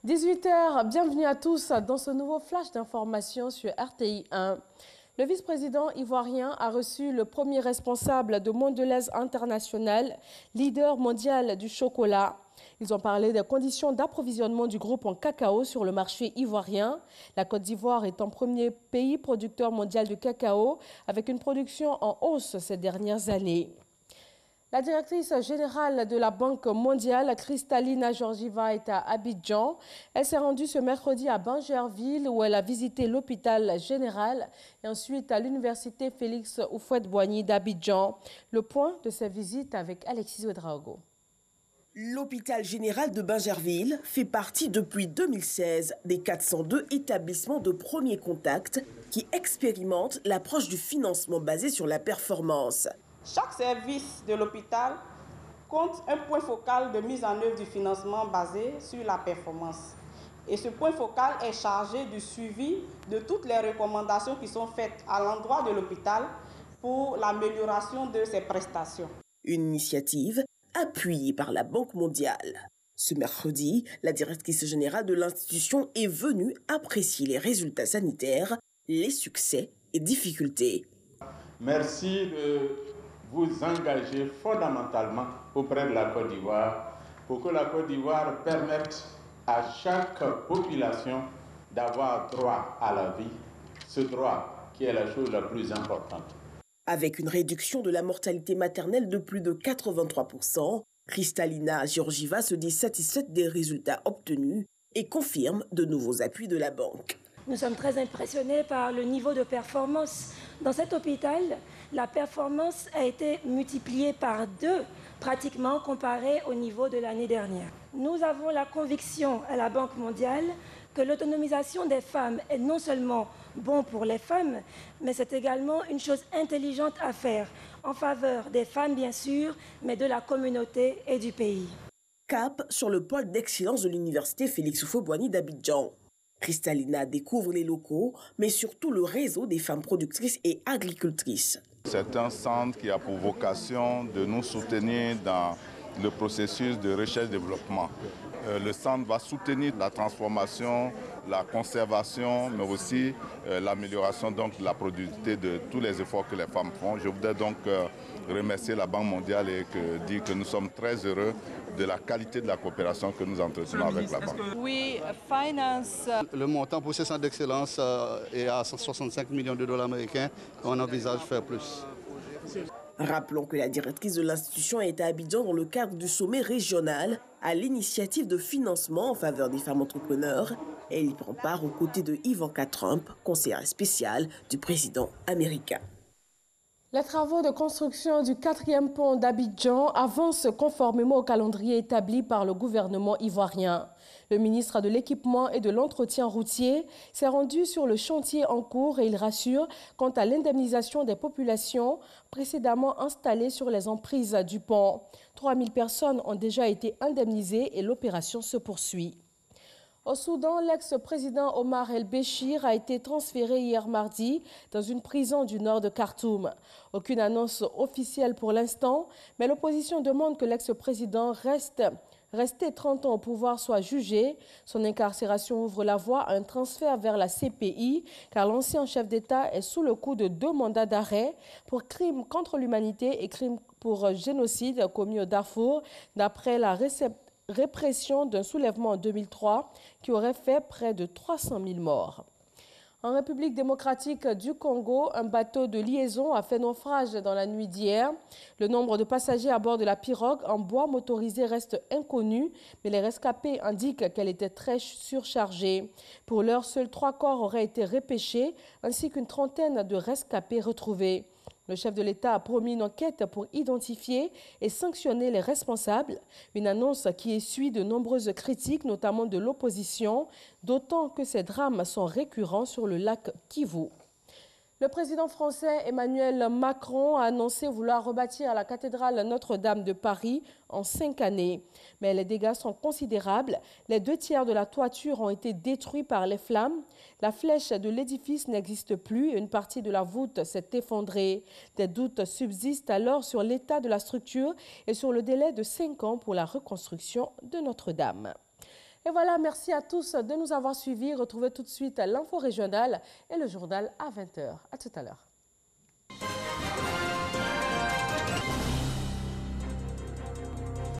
18h, bienvenue à tous dans ce nouveau flash d'information sur RTI 1. Le vice-président ivoirien a reçu le premier responsable de Mondelez International, leader mondial du chocolat. Ils ont parlé des conditions d'approvisionnement du groupe en cacao sur le marché ivoirien. La Côte d'Ivoire est un premier pays producteur mondial de cacao avec une production en hausse ces dernières années. La directrice générale de la Banque mondiale, Kristalina Georgieva, est à Abidjan. Elle s'est rendue ce mercredi à Bangerville où elle a visité l'hôpital général et ensuite à l'université Félix Houphouët-Boigny d'Abidjan. Le point de sa visite avec Alexis Ouedraogo. L'hôpital général de Bangerville fait partie depuis 2016 des 402 établissements de premier contact qui expérimentent l'approche du financement basé sur la performance. Chaque service de l'hôpital compte un point focal de mise en œuvre du financement basé sur la performance. Et ce point focal est chargé du suivi de toutes les recommandations qui sont faites à l'endroit de l'hôpital pour l'amélioration de ses prestations. Une initiative appuyée par la Banque mondiale. Ce mercredi, la directrice générale de l'institution est venue apprécier les résultats sanitaires, les succès et difficultés. Merci de vous engager fondamentalement auprès de la Côte d'Ivoire pour que la Côte d'Ivoire permette à chaque population d'avoir droit à la vie, ce droit qui est la chose la plus importante. Avec une réduction de la mortalité maternelle de plus de 83%, Kristalina Georgieva se dit satisfaite des résultats obtenus et confirme de nouveaux appuis de la banque. Nous sommes très impressionnés par le niveau de performance. Dans cet hôpital, la performance a été multipliée par 2 pratiquement comparée au niveau de l'année dernière. Nous avons la conviction à la Banque mondiale que l'autonomisation des femmes est non seulement bon pour les femmes, mais c'est également une chose intelligente à faire en faveur des femmes bien sûr, mais de la communauté et du pays. Cap sur le pôle d'excellence de l'université Félix Houphouët-Boigny d'Abidjan. Kristalina découvre les locaux, mais surtout le réseau des femmes productrices et agricultrices. C'est un centre qui a pour vocation de nous soutenir dans le processus de recherche-développement. Le centre va soutenir la transformation, la conservation, mais aussi l'amélioration de la productivité de tous les efforts que les femmes font. Je voudrais donc remercier la Banque mondiale et dire que nous sommes très heureux de la qualité de la coopération que nous entretenons avec la Banque. Le montant pour ce centre d'excellence est à 165 millions de dollars américains. On envisage faire plus. Rappelons que la directrice de l'institution est à Abidjan dans le cadre du sommet régional à l'initiative de financement en faveur des femmes entrepreneurs. Elle y prend part aux côtés de Ivanka Trump, conseillère spéciale du président américain. Les travaux de construction du 4e pont d'Abidjan avancent conformément au calendrier établi par le gouvernement ivoirien. Le ministre de l'Équipement et de l'Entretien routier s'est rendu sur le chantier en cours et il rassure quant à l'indemnisation des populations précédemment installées sur les emprises du pont. 3000 personnes ont déjà été indemnisées et l'opération se poursuit. Au Soudan, l'ex-président Omar el-Béchir a été transféré hier mardi dans une prison du nord de Khartoum. Aucune annonce officielle pour l'instant, mais l'opposition demande que l'ex-président resté 30 ans au pouvoir soit jugé. Son incarcération ouvre la voie à un transfert vers la CPI, car l'ancien chef d'État est sous le coup de 2 mandats d'arrêt pour crimes contre l'humanité et crimes pour génocide commis au Darfour, d'après la répression d'un soulèvement en 2003 qui aurait fait près de 300 000 morts. En République démocratique du Congo, un bateau de liaison a fait naufrage dans la nuit d'hier. Le nombre de passagers à bord de la pirogue en bois motorisé reste inconnu, mais les rescapés indiquent qu'elle était très surchargée. Pour l'heure, seuls 3 corps auraient été repêchés, ainsi qu'une trentaine de rescapés retrouvés. Le chef de l'État a promis une enquête pour identifier et sanctionner les responsables, une annonce qui essuie de nombreuses critiques, notamment de l'opposition, d'autant que ces drames sont récurrents sur le lac Kivu. Le président français Emmanuel Macron a annoncé vouloir rebâtir la cathédrale Notre-Dame de Paris en 5 années. Mais les dégâts sont considérables. Les 2 tiers de la toiture ont été détruits par les flammes. La flèche de l'édifice n'existe plus et une partie de la voûte s'est effondrée. Des doutes subsistent alors sur l'état de la structure et sur le délai de 5 ans pour la reconstruction de Notre-Dame. Et voilà, merci à tous de nous avoir suivis. Retrouvez tout de suite l'info régionale et le journal à 20 h. À tout à l'heure.